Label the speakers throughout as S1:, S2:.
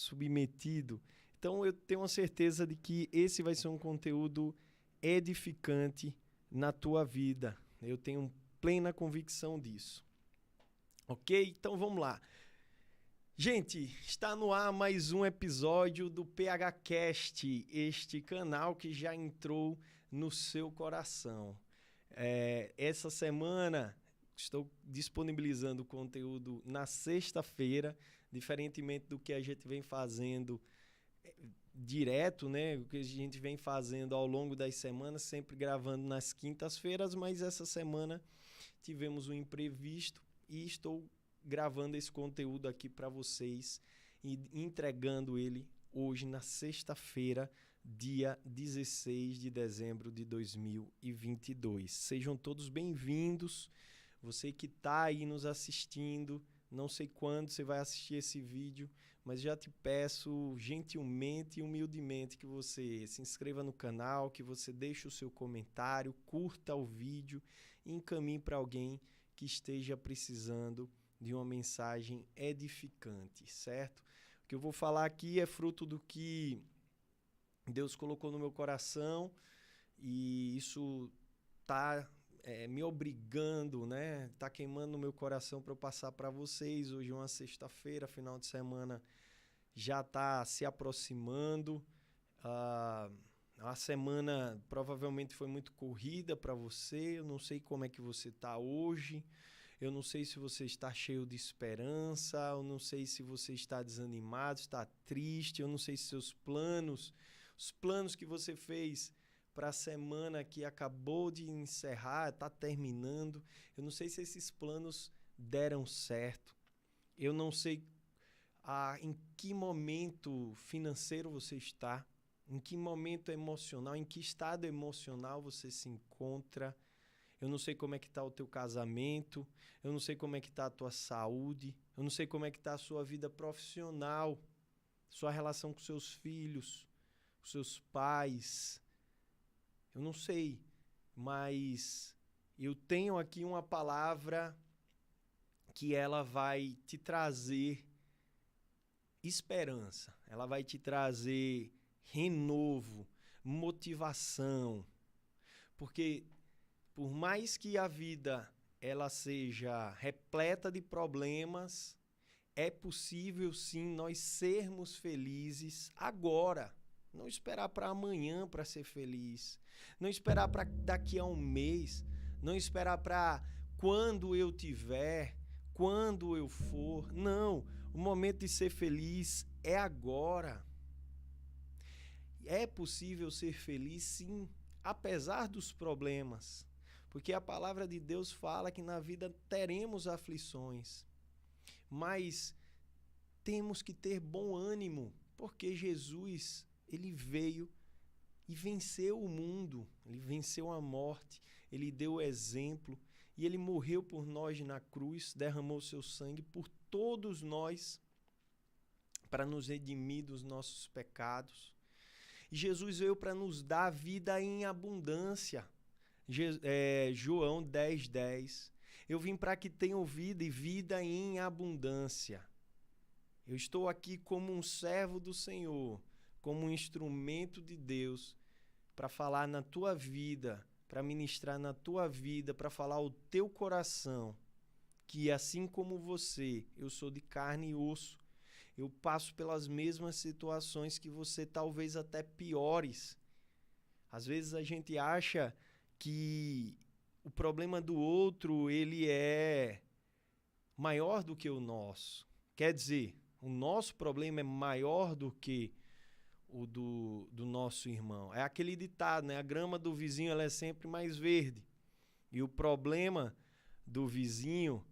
S1: submetido. Então eu tenho a certeza de que esse vai ser um conteúdo edificante na tua vida. Eu tenho plena convicção disso. Ok? Então vamos lá. Gente, está no ar mais um episódio do PHcast, este canal que já entrou no seu coração. Essa semana estou disponibilizando conteúdo na sexta-feira, diferentemente do que a gente vem fazendo direto, né? O que a gente vem fazendo ao longo das semanas, sempre gravando nas quintas-feiras, mas essa semana tivemos um imprevisto e estou gravando esse conteúdo aqui para vocês e entregando ele hoje na sexta-feira, dia 16 de dezembro de 2022. Sejam todos bem-vindos. Você que está aí nos assistindo, não sei quando você vai assistir esse vídeo, mas já te peço gentilmente e humildemente que você se inscreva no canal, que você deixe o seu comentário, curta o vídeo e encaminhe para alguém que esteja precisando de uma mensagem edificante, certo? O que eu vou falar aqui é fruto do que Deus colocou no meu coração e isso está me obrigando, né? Tá queimando no meu coração para eu passar para vocês. Hoje é uma sexta-feira, final de semana já está se aproximando. A semana provavelmente foi muito corrida para você. Eu não sei como é que você está hoje. Eu não sei se você está cheio de esperança. Eu não sei se você está desanimado, está triste. Eu não sei se os planos que você fez para a semana que acabou de encerrar, está terminando. Eu não sei se esses planos deram certo. Eu não sei em que momento financeiro você está, em que momento emocional, em que estado emocional você se encontra. Eu não sei como é que está o teu casamento, eu não sei como é que está a tua saúde, eu não sei como é que está a sua vida profissional, sua relação com seus filhos, com seus pais. Eu não sei, mas eu tenho aqui uma palavra que ela vai te trazer esperança, ela vai te trazer renovo, motivação, porque por mais que a vida ela seja repleta de problemas, é possível sim nós sermos felizes agora. Não esperar para amanhã para ser feliz. Não esperar para daqui a um mês. Não esperar para quando eu tiver, quando eu for. Não, o momento de ser feliz é agora. É possível ser feliz, sim, apesar dos problemas. Porque a palavra de Deus fala que na vida teremos aflições. Mas temos que ter bom ânimo, porque Jesus, ele veio e venceu o mundo, ele venceu a morte, ele deu o exemplo e ele morreu por nós na cruz, derramou seu sangue por todos nós para nos redimir dos nossos pecados. E Jesus veio para nos dar vida em abundância. João 10:10. Eu vim para que tenham vida e vida em abundância. Eu estou aqui como um servo do Senhor, como um instrumento de Deus para falar na tua vida, para ministrar na tua vida, para falar ao teu coração que assim como você, eu sou de carne e osso. Eu passo pelas mesmas situações que você, talvez até piores. Às vezes a gente acha que o problema do outro ele é maior do que o nosso. Quer dizer, o nosso problema é maior do que o do nosso irmão. É aquele ditado, né? A grama do vizinho ela é sempre mais verde. E o problema do vizinho,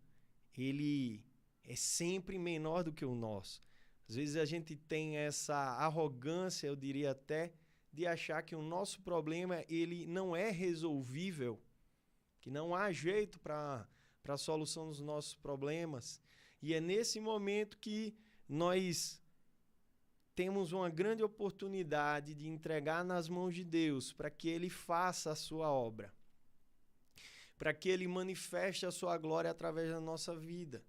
S1: ele é sempre menor do que o nosso. Às vezes a gente tem essa arrogância, eu diria até, de achar que o nosso problema ele não é resolvível, que não há jeito para a solução dos nossos problemas. E é nesse momento que nós temos uma grande oportunidade de entregar nas mãos de Deus para que Ele faça a sua obra, para que Ele manifeste a sua glória através da nossa vida.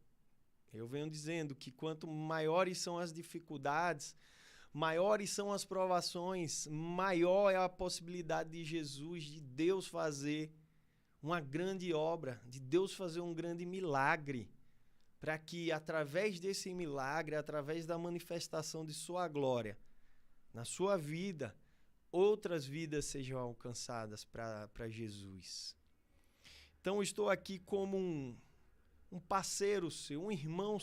S1: Eu venho dizendo que quanto maiores são as dificuldades, maiores são as provações, maior é a possibilidade de Jesus, de Deus fazer uma grande obra, de Deus fazer um grande milagre, para que através desse milagre, através da manifestação de sua glória, na sua vida, outras vidas sejam alcançadas para Jesus. Então, eu estou aqui como um parceiro seu, um irmão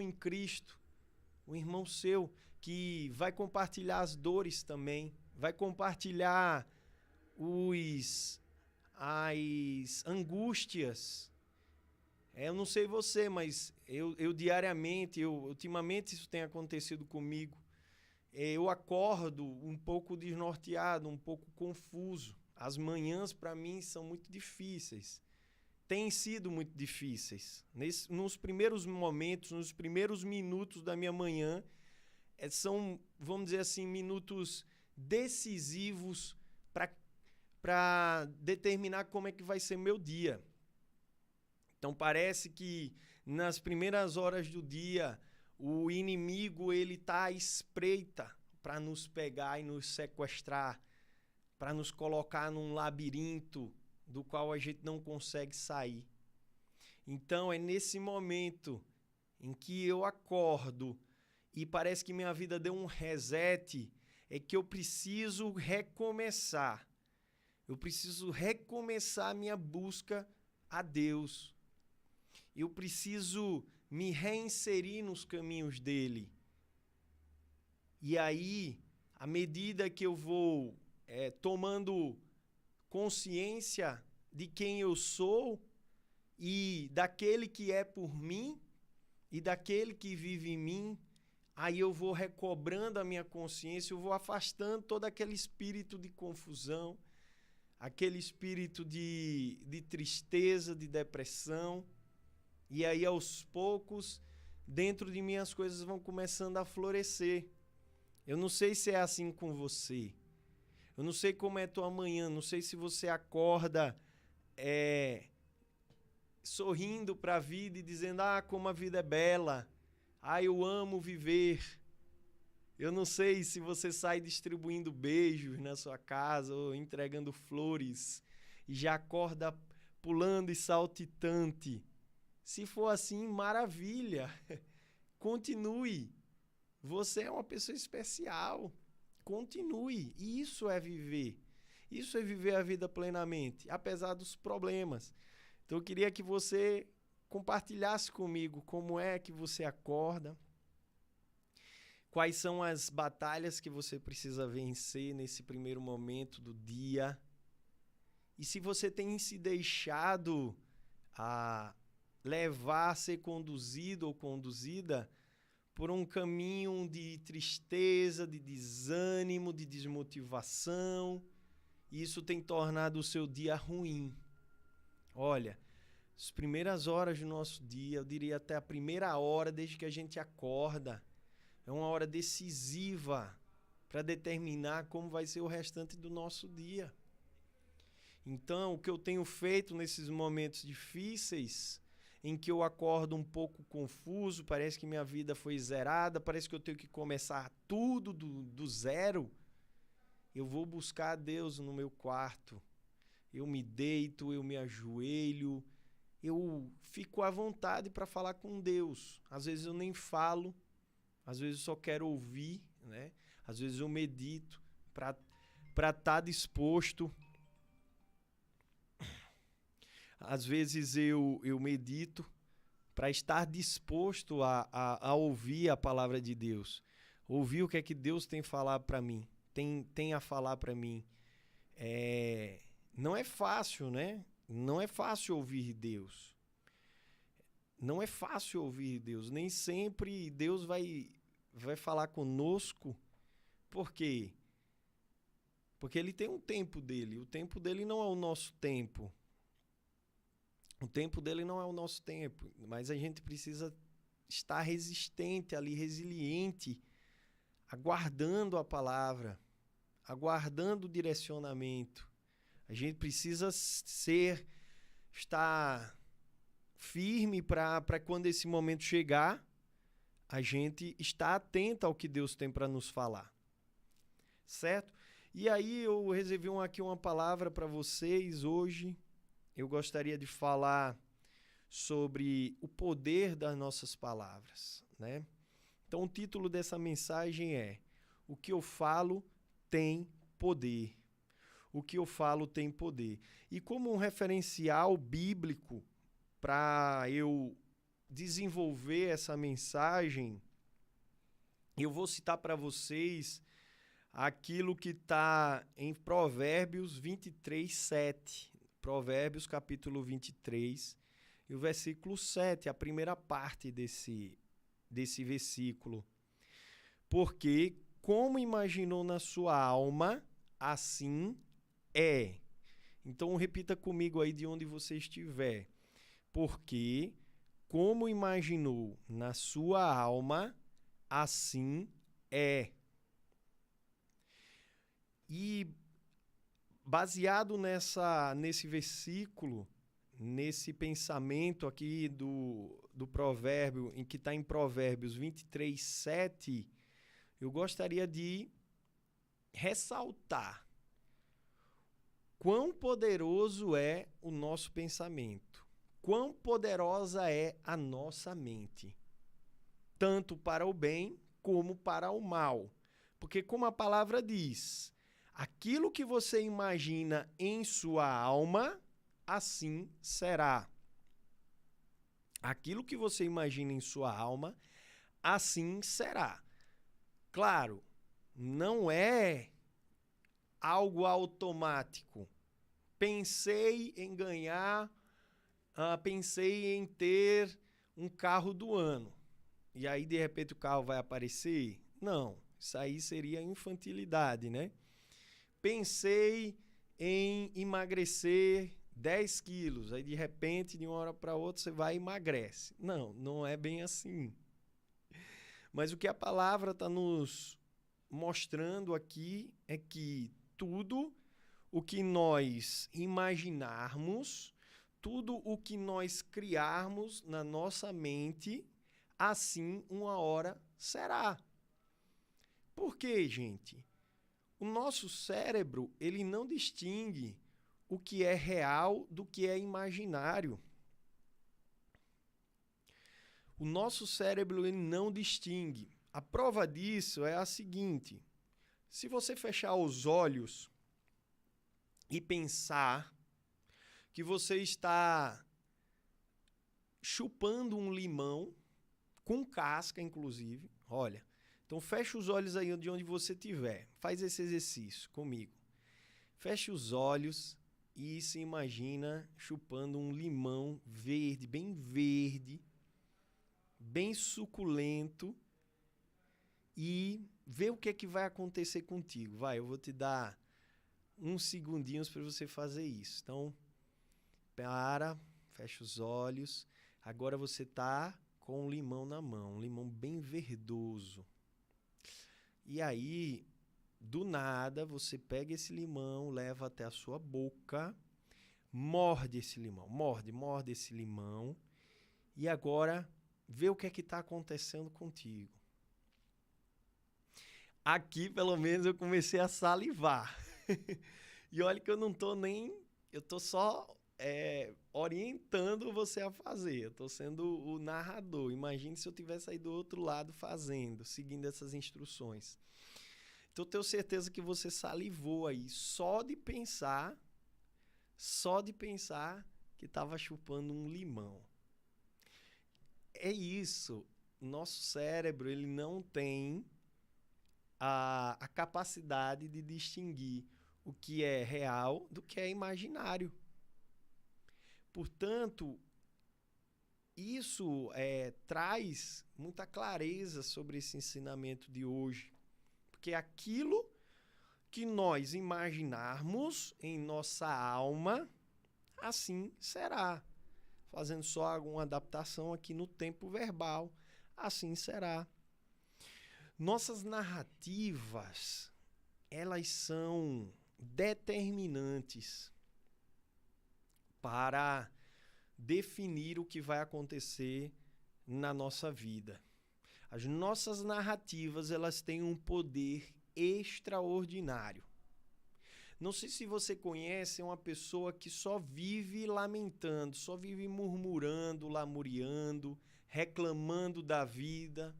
S1: em Cristo, um irmão seu que vai compartilhar as dores também, vai compartilhar as angústias. Eu não sei você, mas eu diariamente, ultimamente isso tem acontecido comigo. Eu acordo um pouco desnorteado, um pouco confuso. As manhãs, para mim, são muito difíceis. Têm sido muito difíceis. Nos primeiros momentos, nos primeiros minutos da minha manhã, são, vamos dizer assim, minutos decisivos para determinar como é que vai ser meu dia. Então, parece que nas primeiras horas do dia, o inimigo ele está à espreita para nos pegar e nos sequestrar, para nos colocar num labirinto do qual a gente não consegue sair. Então, é nesse momento em que eu acordo e parece que minha vida deu um reset, é que eu preciso recomeçar. Eu preciso recomeçar a minha busca a Deus. Eu preciso me reinserir nos caminhos dele. E aí, à medida que eu vou tomando consciência de quem eu sou e daquele que é por mim e daquele que vive em mim, aí eu vou recobrando a minha consciência, eu vou afastando todo aquele espírito de confusão, aquele espírito de tristeza, de depressão. E aí, aos poucos, dentro de mim as coisas vão começando a florescer. Eu não sei se é assim com você. Eu não sei como é tua manhã, não sei se você acorda sorrindo para a vida e dizendo, como a vida é bela, eu amo viver. Eu não sei se você sai distribuindo beijos na sua casa ou entregando flores e já acorda pulando e saltitante. Se for assim, maravilha. Continue. Você é uma pessoa especial. Continue. Isso é viver. Isso é viver a vida plenamente, apesar dos problemas. Então, eu queria que você compartilhasse comigo como é que você acorda, quais são as batalhas que você precisa vencer nesse primeiro momento do dia. E se você tem se deixado levar a ser conduzido ou conduzida por um caminho de tristeza, de desânimo, de desmotivação. Isso tem tornado o seu dia ruim. Olha, as primeiras horas do nosso dia, eu diria até a primeira hora desde que a gente acorda, é uma hora decisiva para determinar como vai ser o restante do nosso dia. Então, o que eu tenho feito nesses momentos difíceis, em que eu acordo um pouco confuso, parece que minha vida foi zerada, parece que eu tenho que começar tudo do zero, eu vou buscar a Deus no meu quarto. Eu me deito, eu me ajoelho, eu fico à vontade para falar com Deus. Às vezes eu nem falo, às vezes eu só quero ouvir, né? Às vezes eu medito para estar disposto. Às vezes eu medito para estar disposto a ouvir a palavra de Deus. Ouvir o que é que Deus tem a falar para mim. Tem a falar para mim. Não é fácil, né? Não é fácil ouvir Deus. Não é fácil ouvir Deus. Nem sempre Deus vai falar conosco. Por quê? Porque Ele tem um tempo dele. O tempo dele não é o nosso tempo. O tempo dele não é o nosso tempo. Mas a gente precisa estar resistente ali, resiliente, aguardando a palavra, aguardando o direcionamento. A gente precisa estar firme para quando esse momento chegar, a gente está atento ao que Deus tem para nos falar. Certo? E aí eu reservei aqui uma palavra para vocês hoje. Eu gostaria de falar sobre o poder das nossas palavras, né? Então o título dessa mensagem é: o que eu falo tem poder. O que eu falo tem poder. E como um referencial bíblico para eu desenvolver essa mensagem, eu vou citar para vocês aquilo que está em Provérbios 23, 7. Provérbios, capítulo 23, e o versículo 7, a primeira parte desse versículo. Porque, como imaginou na sua alma, assim é. Então, repita comigo aí de onde você estiver. Porque, como imaginou na sua alma, assim é. E baseado nesse versículo, nesse pensamento aqui do provérbio, em que está em Provérbios 23, 7, eu gostaria de ressaltar quão poderoso é o nosso pensamento, quão poderosa é a nossa mente, tanto para o bem como para o mal. Porque, como a palavra diz, aquilo que você imagina em sua alma, assim será. Aquilo que você imagina em sua alma, assim será. Claro, não é algo automático. Pensei em ganhar, pensei em ter um carro do ano. E aí, de repente, o carro vai aparecer? Não, isso aí seria infantilidade, né? Pensei em emagrecer 10 quilos. Aí, de repente, de uma hora para outra, você vai e emagrece. Não, não é bem assim. Mas o que a palavra está nos mostrando aqui é que tudo o que nós imaginarmos, tudo o que nós criarmos na nossa mente, assim uma hora será. Por quê, gente? O nosso cérebro, ele não distingue o que é real do que é imaginário. O nosso cérebro, ele não distingue. A prova disso é a seguinte: se você fechar os olhos e pensar que você está chupando um limão, com casca, inclusive, olha, então fecha os olhos aí de onde você estiver, faz esse exercício comigo. Feche os olhos e se imagina chupando um limão verde, bem suculento, e vê o que é que vai acontecer contigo. Vai, eu vou te dar uns segundinhos para você fazer isso. Então, fecha os olhos. Agora você está com um limão na mão, um limão bem verdoso. E aí, do nada, você pega esse limão, leva até a sua boca, morde esse limão, morde esse limão, e agora vê o que é que está acontecendo contigo. Aqui, pelo menos, eu comecei a salivar. E olha que eu não estou nem... Eu estou só orientando você a fazer. Eu estou sendo o narrador. Imagine se eu tivesse aí do outro lado fazendo, seguindo essas instruções. Então, eu tenho certeza que você salivou aí só de pensar que estava chupando um limão. É isso. Nosso cérebro, ele não tem a capacidade de distinguir o que é real do que é imaginário. Portanto, isso traz muita clareza sobre esse ensinamento de hoje. Porque aquilo que nós imaginarmos em nossa alma, assim será. Fazendo só alguma adaptação aqui no tempo verbal, assim será. Nossas narrativas, elas são determinantes para definir o que vai acontecer na nossa vida. As nossas narrativas, elas têm um poder extraordinário. Não sei se você conhece uma pessoa que só vive lamentando, só vive murmurando, lamuriando, reclamando da vida.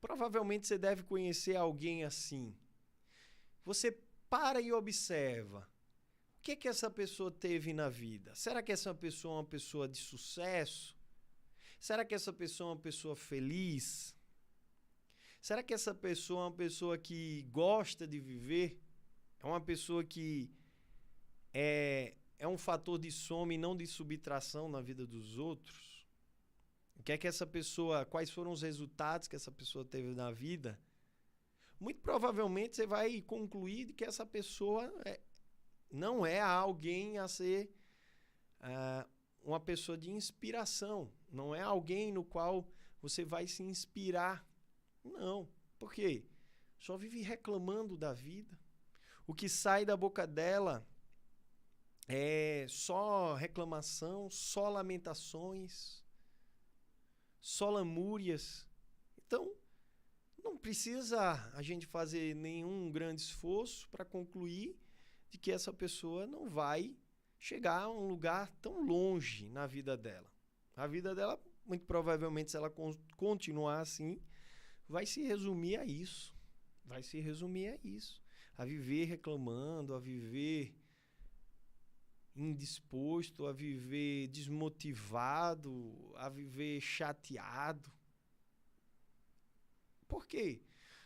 S1: Provavelmente você deve conhecer alguém assim. Você para e observa. O que é que essa pessoa teve na vida? Será que essa pessoa é uma pessoa de sucesso? Será que essa pessoa é uma pessoa feliz? Será que essa pessoa é uma pessoa que gosta de viver? É uma pessoa que é um fator de soma e não de subtração na vida dos outros? O que é que essa pessoa, quais foram os resultados que essa pessoa teve na vida? Muito provavelmente você vai concluir que essa pessoa não é alguém a ser uma pessoa de inspiração. Não é alguém no qual você vai se inspirar. Não. Por quê? Só vive reclamando da vida. O que sai da boca dela é só reclamação, só lamentações, só lamúrias. Então, não precisa a gente fazer nenhum grande esforço para concluir de que essa pessoa não vai chegar a um lugar tão longe na vida dela. A vida dela, muito provavelmente, se ela continuar assim, vai se resumir a isso. Vai se resumir a isso. A viver reclamando, a viver indisposto, a viver desmotivado, a viver chateado. Por quê?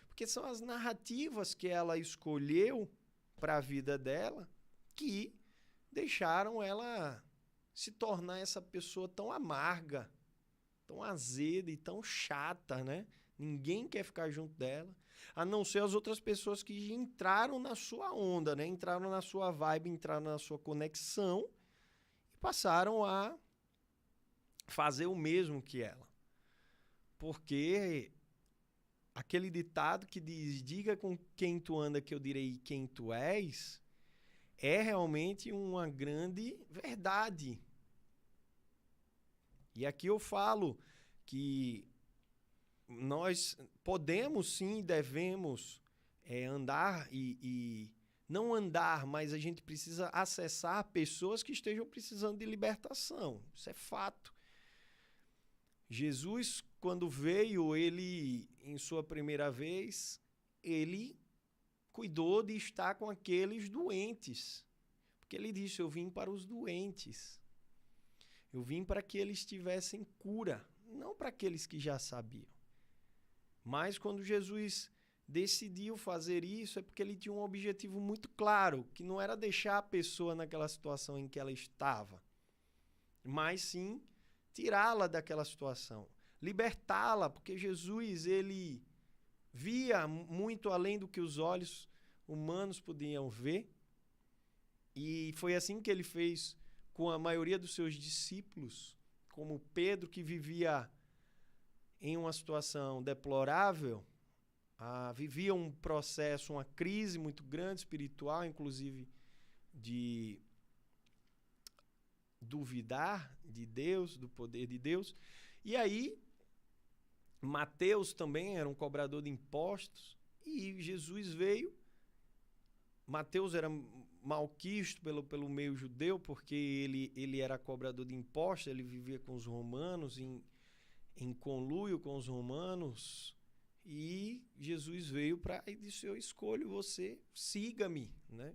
S1: Porque são as narrativas que ela escolheu para a vida dela que deixaram ela se tornar essa pessoa tão amarga, tão azeda e tão chata, né? Ninguém quer ficar junto dela, a não ser as outras pessoas que entraram na sua onda, né? Entraram na sua vibe, entraram na sua conexão e passaram a fazer o mesmo que ela. Porque aquele ditado que diz, diga com quem tu anda que eu direi quem tu és, é realmente uma grande verdade. E aqui eu falo que nós podemos sim, devemos andar e não andar, mas a gente precisa acessar pessoas que estejam precisando de libertação. Isso é fato. Jesus, quando veio, ele, em sua primeira vez, ele cuidou de estar com aqueles doentes. Porque ele disse, eu vim para os doentes. Eu vim para que eles tivessem cura, não para aqueles que já sabiam. Mas quando Jesus decidiu fazer isso, é porque ele tinha um objetivo muito claro, que não era deixar a pessoa naquela situação em que ela estava, mas sim tirá-la daquela situação, libertá-la, porque Jesus, ele via muito além do que os olhos humanos podiam ver, e foi assim que ele fez com a maioria dos seus discípulos, como Pedro, que vivia em uma situação deplorável, vivia um processo, uma crise muito grande espiritual, inclusive de duvidar de Deus, do poder de Deus. E aí, Mateus também era um cobrador de impostos, e Jesus veio. Mateus era malquisto pelo meio judeu, porque ele era cobrador de impostos, ele vivia com os romanos, em conluio com os romanos, e Jesus veio e disse, eu escolho você, siga-me, né?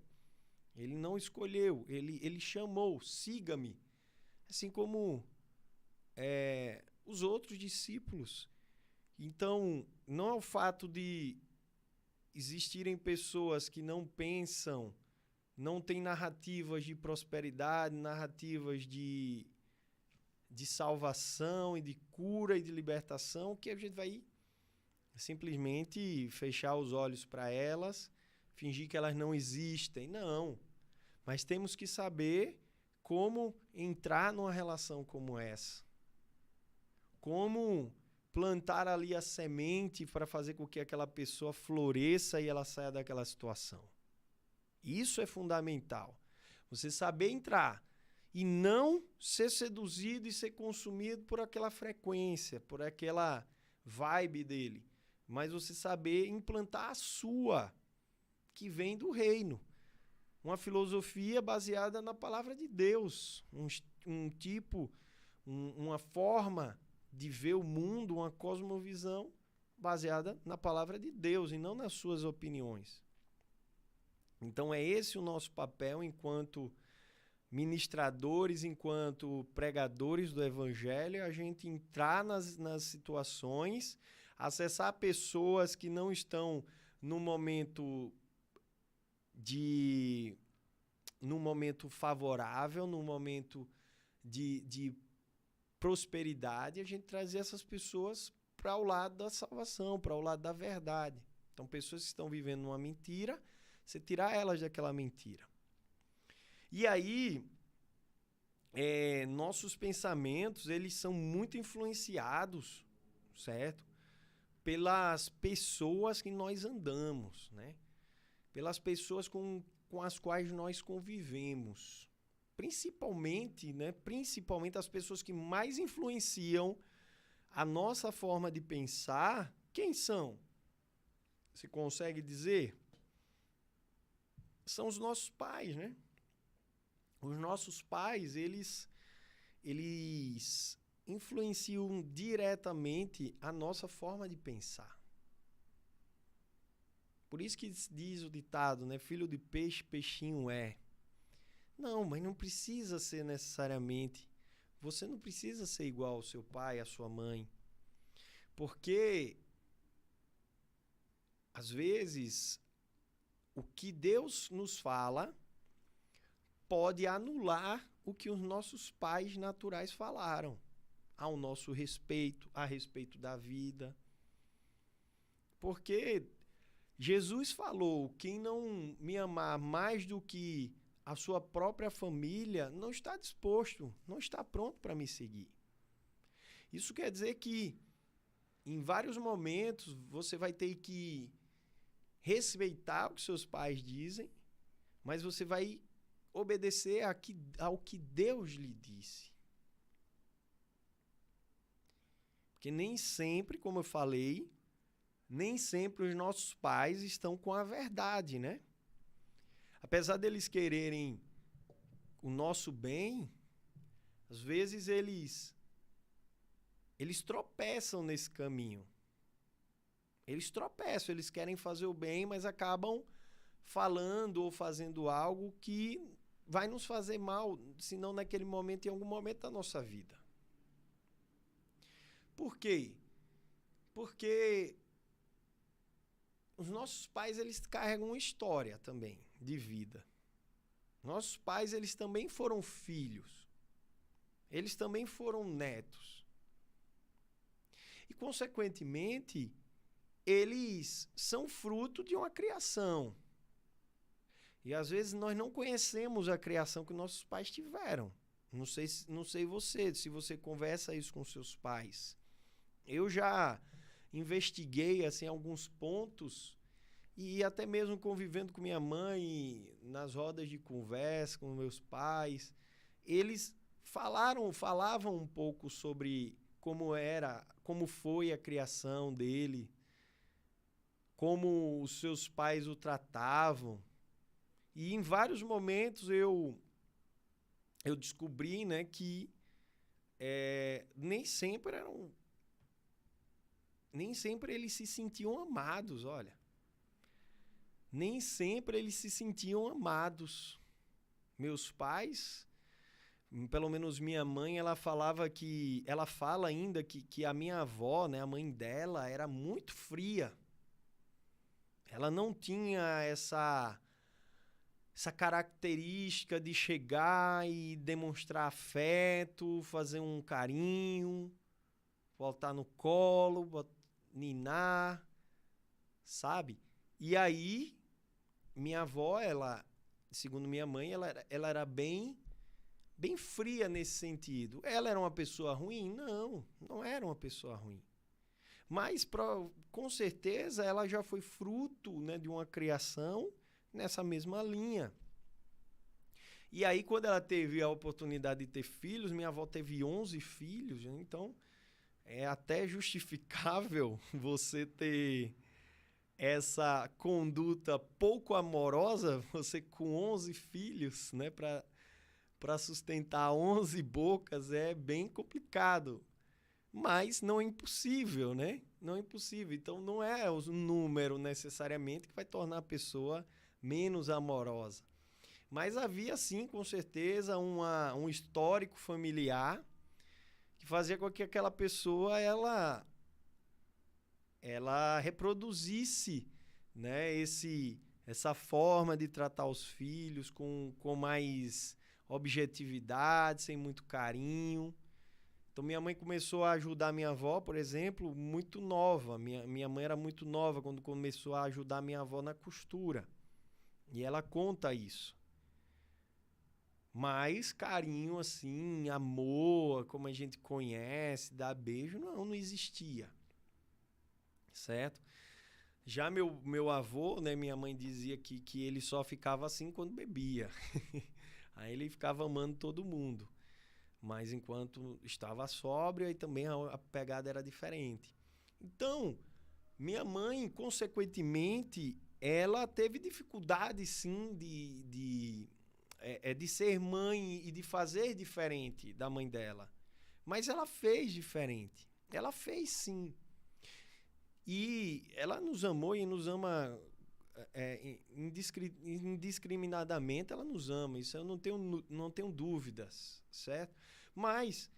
S1: Ele não escolheu, ele chamou, siga-me. Assim como os outros discípulos. Então, não é o fato de existirem pessoas que não pensam, não têm narrativas de prosperidade, narrativas de salvação e de cura e de libertação, que a gente vai simplesmente fechar os olhos para elas, fingir que elas não existem. Não. Mas temos que saber como entrar numa relação como essa. Como plantar ali a semente para fazer com que aquela pessoa floresça e ela saia daquela situação. Isso é fundamental. Você saber entrar e não ser seduzido e ser consumido por aquela frequência, por aquela vibe dele, mas você saber implantar a sua, que vem do reino. Uma filosofia baseada na palavra de Deus, uma forma de ver o mundo, uma cosmovisão baseada na palavra de Deus e não nas suas opiniões. Então é esse o nosso papel enquanto ministradores, enquanto pregadores do evangelho, a gente entrar nas situações, acessar pessoas que não estão num momento favorável, num momento de prosperidade, a gente trazer essas pessoas para o lado da salvação, para o lado da verdade. Então, pessoas que estão vivendo uma mentira, você tirar elas daquela mentira. E aí, nossos pensamentos, eles são muito influenciados, certo? Pelas pessoas que nós andamos, né? Pelas pessoas com as quais nós convivemos. Principalmente as pessoas que mais influenciam a nossa forma de pensar, quem são? Você consegue dizer? São os nossos pais, né? Os nossos pais, eles influenciam diretamente a nossa forma de pensar. Por isso que diz o ditado, né? Filho de peixe, peixinho é. Não, mas não precisa ser necessariamente. Você não precisa ser igual ao seu pai, à sua mãe. Porque, às vezes, o que Deus nos fala pode anular o que os nossos pais naturais falaram ao nosso respeito, a respeito da vida. Porque Jesus falou, quem não me amar mais do que a sua própria família não está disposto, não está pronto para me seguir. Isso quer dizer que em vários momentos você vai ter que respeitar o que seus pais dizem, mas você vai obedecer ao que Deus lhe disse. Porque nem sempre, como eu falei, nem sempre os nossos pais estão com a verdade, né? Apesar deles quererem o nosso bem, às vezes eles tropeçam nesse caminho. Eles tropeçam, eles querem fazer o bem, mas acabam falando ou fazendo algo que vai nos fazer mal, se não naquele momento, em algum momento da nossa vida. Por quê? Porque os nossos pais, eles carregam uma história também de vida. Nossos pais, eles também foram filhos. Eles também foram netos. E, consequentemente, eles são fruto de uma criação. E, às vezes, nós não conhecemos a criação que nossos pais tiveram. Não sei você, se você conversa isso com seus pais. Eu já investiguei assim, alguns pontos e até mesmo convivendo com minha mãe, nas rodas de conversa com meus pais, eles falavam um pouco sobre como foi a criação dele, como os seus pais o tratavam. E em vários momentos eu descobri, né, que nem sempre eles se sentiam amados, olha. Nem sempre eles se sentiam amados. Meus pais, pelo menos minha mãe, ela fala ainda que a minha avó, né, a mãe dela, era muito fria. Ela não tinha essa característica de chegar e demonstrar afeto, fazer um carinho, voltar no colo, ninar, sabe? E aí, minha avó, segundo minha mãe, ela era bem fria nesse sentido. Ela era uma pessoa ruim? Não era uma pessoa ruim. Mas, com certeza, ela já foi fruto, né, de uma criação nessa mesma linha. E aí, quando ela teve a oportunidade de ter filhos, minha avó teve 11 filhos, então é até justificável você ter essa conduta pouco amorosa, você com 11 filhos, né, para sustentar 11 bocas é bem complicado. Mas não é impossível, né? Não é impossível. Então, não é o número necessariamente que vai tornar a pessoa menos amorosa. Mas havia, sim, com certeza, um histórico familiar que fazia com que aquela pessoa ela reproduzisse, né, essa forma de tratar os filhos com mais objetividade, sem muito carinho. Então, minha mãe começou a ajudar minha avó, por exemplo, muito nova. Minha mãe era muito nova quando começou a ajudar minha avó na costura. E ela conta isso. Mas carinho, assim, amor, como a gente conhece, dar beijo, não existia. Certo? Já meu avô, né, minha mãe dizia que ele só ficava assim quando bebia. Aí ele ficava amando todo mundo. Mas enquanto estava sóbrio, aí também a pegada era diferente. Então, minha mãe, consequentemente, ela teve dificuldade, sim, de ser mãe e de fazer diferente da mãe dela. Mas ela fez diferente. Ela fez, sim. E ela nos amou e nos ama indiscriminadamente, ela nos ama. Isso eu não tenho dúvidas, certo? Mas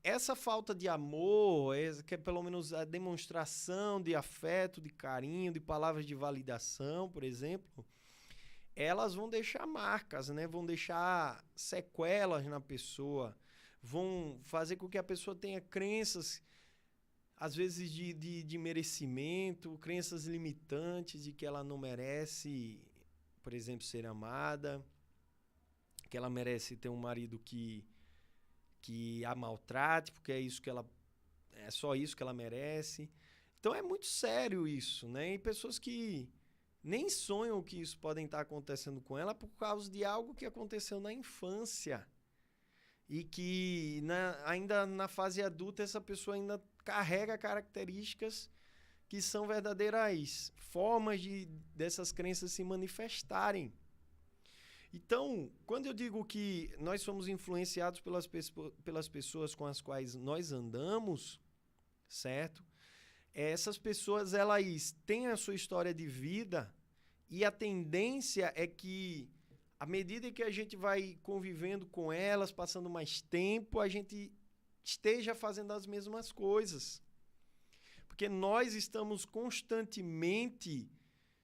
S1: essa falta de amor, que é pelo menos a demonstração de afeto, de carinho, de palavras de validação, por exemplo, elas vão deixar marcas, né? Vão deixar sequelas na pessoa, vão fazer com que a pessoa tenha crenças, às vezes de merecimento, crenças limitantes de que ela não merece, por exemplo, ser amada, que ela merece ter um marido que a maltrate, porque é só isso que ela merece. Então é muito sério isso, né? E pessoas que nem sonham que isso podem estar acontecendo com ela por causa de algo que aconteceu na infância. E que ainda na fase adulta essa pessoa ainda carrega características que são verdadeiras formas dessas crenças se manifestarem. Então, quando eu digo que nós somos influenciados pelas pessoas com as quais nós andamos, certo? Essas pessoas, elas têm a sua história de vida e a tendência é que, à medida que a gente vai convivendo com elas, passando mais tempo, a gente esteja fazendo as mesmas coisas. Porque nós estamos constantemente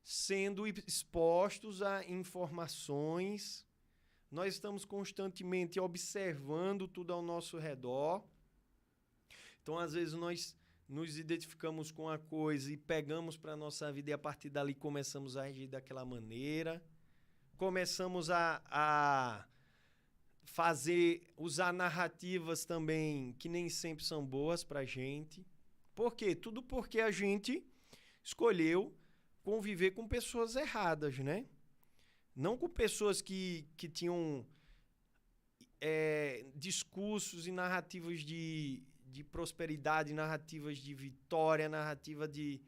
S1: sendo expostos a informações, nós estamos constantemente observando tudo ao nosso redor. Então, às vezes, nós nos identificamos com a coisa e pegamos para a nossa vida e a partir dali começamos a agir daquela maneira. Começamos a usar narrativas também que nem sempre são boas para a gente. Por quê? Tudo porque a gente escolheu conviver com pessoas erradas, né? Não com pessoas que tinham discursos e narrativas de prosperidade, narrativas de vitória, narrativa de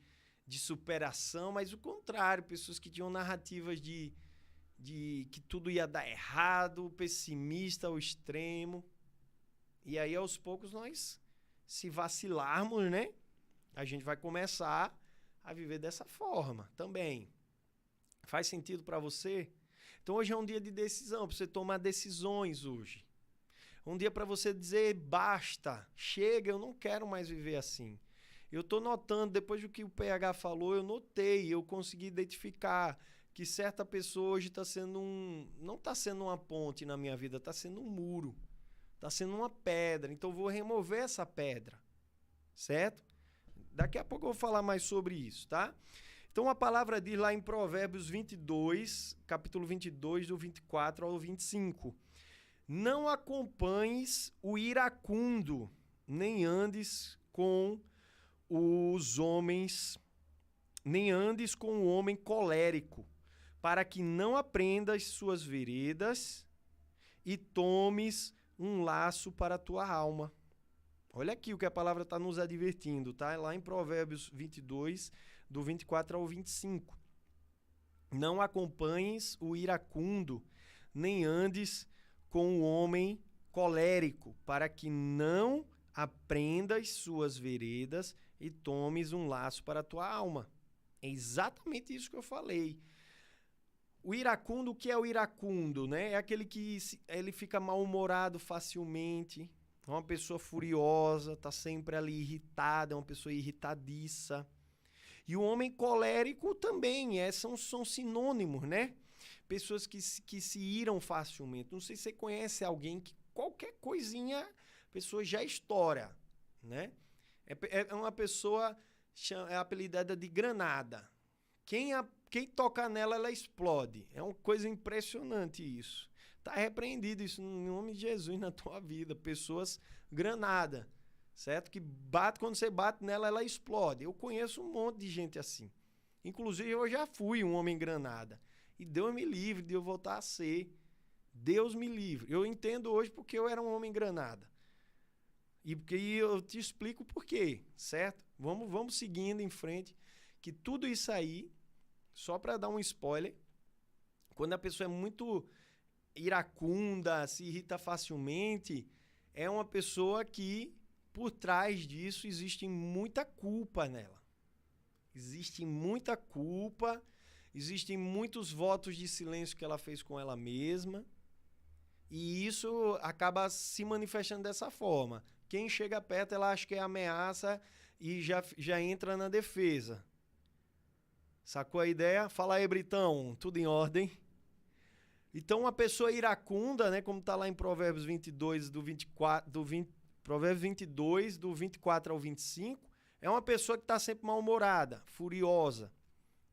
S1: superação, mas o contrário, pessoas que tinham narrativas de que tudo ia dar errado, pessimista ao extremo. E aí, aos poucos, nós, se vacilarmos, né? A gente vai começar a viver dessa forma também. Faz sentido para você? Então, hoje é um dia de decisão, para você tomar decisões hoje. Um dia para você dizer, basta, chega, eu não quero mais viver assim. Eu estou notando, depois do que o PH falou, eu consegui identificar que certa pessoa hoje está sendo não está sendo uma ponte na minha vida, está sendo um muro, está sendo uma pedra. Então, eu vou remover essa pedra, certo? Daqui a pouco eu vou falar mais sobre isso, tá? Então, a palavra diz lá em Provérbios 22, capítulo 22, do 24 ao 25. Não acompanhes o iracundo, nem andes com os homens, nem andes com o homem colérico, para que não aprendas suas veredas e tomes um laço para a tua alma. Olha aqui o que a palavra está nos advertindo, tá? Lá em Provérbios 22, do 24 ao 25. Não acompanhes o iracundo, nem andes com o homem colérico, para que não aprendas suas veredas e tomes um laço para a tua alma. É exatamente isso que eu falei. O iracundo, o que é o iracundo, né? É aquele que ele fica mal-humorado facilmente, é uma pessoa furiosa, está sempre ali irritada, é uma pessoa irritadiça. E o homem colérico também, são sinônimos, né? Pessoas que se iram facilmente. Não sei se você conhece alguém que qualquer coisinha a pessoa já estoura, né? É uma pessoa apelidada de granada. Quem toca nela, ela explode. É uma coisa impressionante isso. Está repreendido isso no nome de Jesus na tua vida. Pessoas granada, certo? Que quando você bate nela, ela explode. Eu conheço um monte de gente assim. Inclusive, eu já fui um homem granada. E Deus me livre de eu voltar a ser. Deus me livre. Eu entendo hoje porque eu era um homem granada. E porque eu te explico por quê, certo? Vamos seguindo em frente. Que tudo isso aí, só para dar um spoiler, quando a pessoa é muito iracunda, se irrita facilmente, é uma pessoa que, por trás disso, existe muita culpa nela. Existe muita culpa, existem muitos votos de silêncio que ela fez com ela mesma, e isso acaba se manifestando dessa forma. Quem chega perto, ela acha que é ameaça e já entra na defesa. Sacou a ideia? Fala aí, Britão, tudo em ordem? Então, uma pessoa iracunda, né, como está lá em Provérbios 22, Provérbios 22, do 24 ao 25, é uma pessoa que está sempre mal-humorada, furiosa.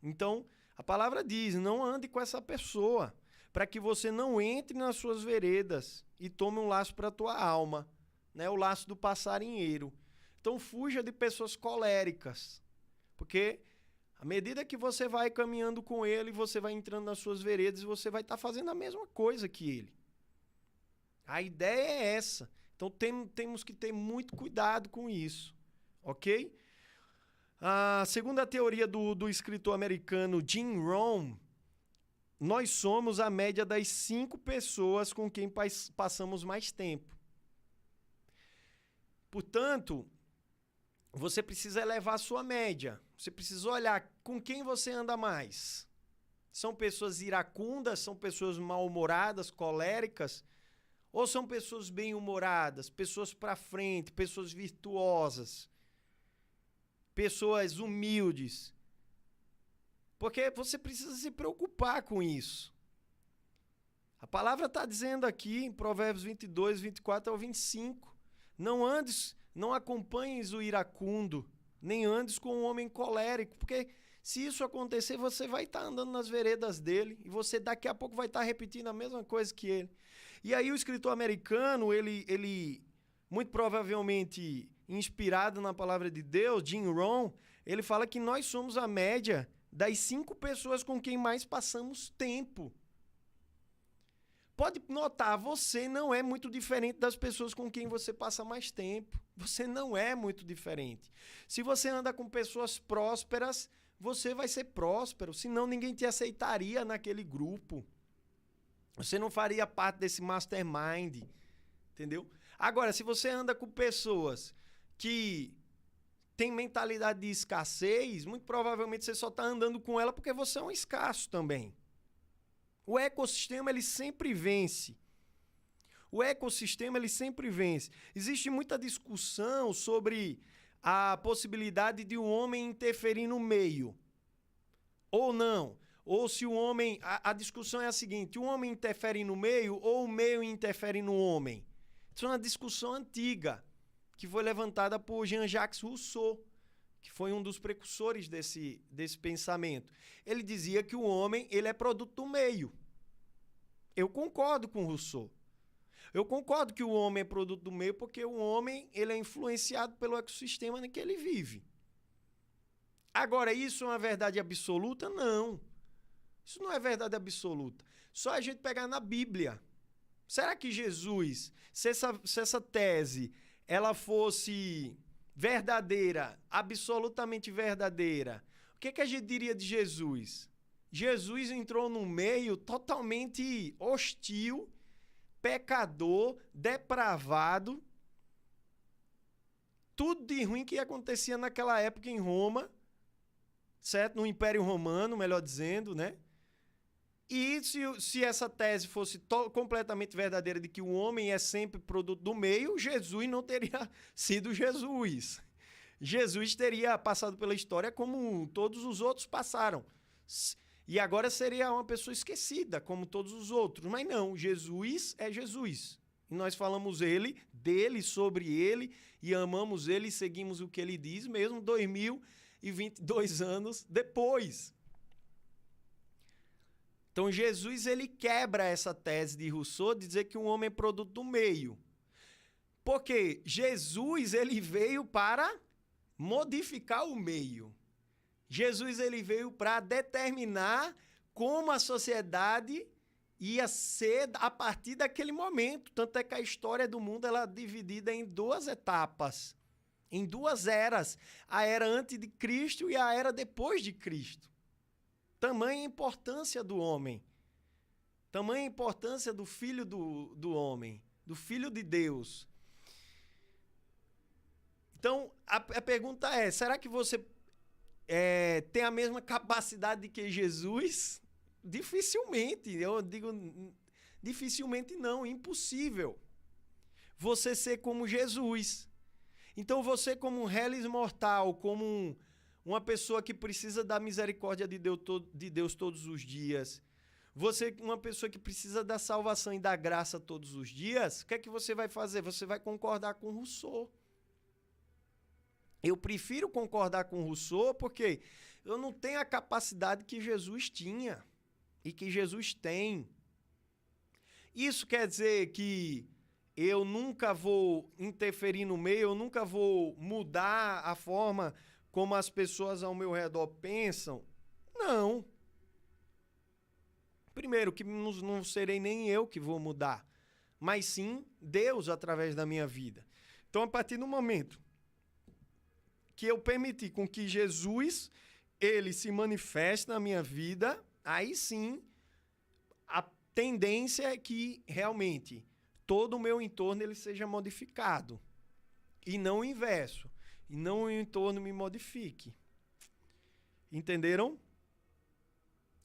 S1: Então, a palavra diz, não ande com essa pessoa, para que você não entre nas suas veredas e tome um laço para a tua alma, né, o laço do passarinheiro. Então, fuja de pessoas coléricas, porque à medida que você vai caminhando com ele, você vai entrando nas suas veredas e você vai estar fazendo a mesma coisa que ele. A ideia é essa. Então temos que ter muito cuidado com isso, ok? A segunda teoria do escritor americano Jim Rohn, nós somos a média das 5 pessoas com quem passamos mais tempo. Portanto, você precisa elevar a sua média. Você precisa olhar com quem você anda mais. São pessoas iracundas, são pessoas mal-humoradas, coléricas, ou são pessoas bem-humoradas, pessoas para frente, pessoas virtuosas, pessoas humildes. Porque você precisa se preocupar com isso. A palavra está dizendo aqui em Provérbios 22, 24 ao 25, não acompanhes o iracundo, nem andes com um homem colérico, porque se isso acontecer, você vai estar andando nas veredas dele e você daqui a pouco vai estar repetindo a mesma coisa que ele. E aí o escritor americano, ele muito provavelmente inspirado na palavra de Deus, Jim Rohn, ele fala que nós somos a média das 5 pessoas com quem mais passamos tempo. Pode notar, você não é muito diferente das pessoas com quem você passa mais tempo. Você não é muito diferente. Se você anda com pessoas prósperas, você vai ser próspero, senão ninguém te aceitaria naquele grupo. Você não faria parte desse mastermind, entendeu? Agora, se você anda com pessoas que têm mentalidade de escassez, muito provavelmente você só está andando com ela porque você é um escasso também. O ecossistema, ele sempre vence. O ecossistema, ele sempre vence. Existe muita discussão sobre a possibilidade de um homem interferir no meio. Ou não. Ou se o homem... A discussão é a seguinte, o homem interfere no meio ou o meio interfere no homem? Isso é uma discussão antiga, que foi levantada por Jean-Jacques Rousseau, que foi um dos precursores desse pensamento. Ele dizia que o homem, ele é produto do meio. Eu concordo com Rousseau. Eu concordo que o homem é produto do meio porque o homem, ele é influenciado pelo ecossistema em que ele vive. Agora, isso é uma verdade absoluta? Não. Isso não é verdade absoluta. Só a gente pegar na Bíblia. Será que Jesus, se essa tese ela fosse verdadeira, absolutamente verdadeira, o que a gente diria de Jesus? Jesus entrou num meio totalmente hostil, pecador, depravado, tudo de ruim que acontecia naquela época em Roma, certo? No Império Romano, melhor dizendo, né? E se essa tese fosse completamente verdadeira de que o homem é sempre produto do meio, Jesus não teria sido Jesus. Jesus teria passado pela história como todos os outros passaram. E agora seria uma pessoa esquecida, como todos os outros. Mas não, Jesus é Jesus. E nós falamos dele, sobre ele, e amamos ele e seguimos o que ele diz, mesmo 2022 anos depois. Então, Jesus ele quebra essa tese de Rousseau de dizer que um homem é produto do meio. Porque Jesus ele veio para modificar o meio. Jesus ele veio para determinar como a sociedade ia ser a partir daquele momento. Tanto é que a história do mundo ela é dividida em duas etapas, em duas eras. A era antes de Cristo e a era depois de Cristo. Tamanha a importância do homem. Tamanha a importância do filho do homem, do filho de Deus. Então, a pergunta é, será que você tem a mesma capacidade que Jesus? Dificilmente, eu digo, dificilmente não, impossível. Você ser como Jesus. Então, você como um reles mortal, como uma pessoa que precisa da misericórdia de Deus todos os dias, você uma pessoa que precisa da salvação e da graça todos os dias, o que é que você vai fazer? Você vai concordar com Rousseau. Eu prefiro concordar com Rousseau porque eu não tenho a capacidade que Jesus tinha e que Jesus tem. Isso quer dizer que eu nunca vou interferir no meio, eu nunca vou mudar a forma como as pessoas ao meu redor pensam? Não. Primeiro, que não serei nem eu que vou mudar, mas sim Deus através da minha vida. Então, a partir do momento que eu permitir com que Jesus ele se manifeste na minha vida, aí sim a tendência é que realmente todo o meu entorno ele seja modificado e não o inverso. E não o entorno me modifique. Entenderam?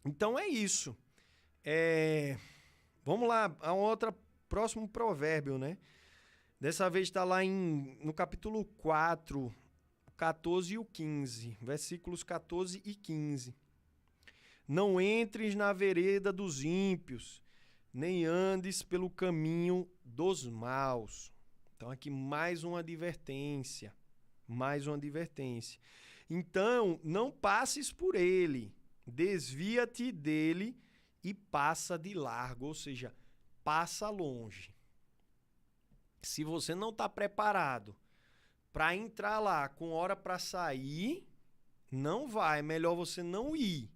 S1: Então é isso. Vamos lá, a próximo provérbio, né? Dessa vez está lá no capítulo 4, 14 e o 15. Versículos 14 e 15. Não entres na vereda dos ímpios, nem andes pelo caminho dos maus. Então aqui mais uma advertência. Mais uma advertência. Então, não passes por ele, desvia-te dele e passa de largo, ou seja, passa longe. Se você não está preparado para entrar lá com hora para sair, não vai, é melhor você não ir,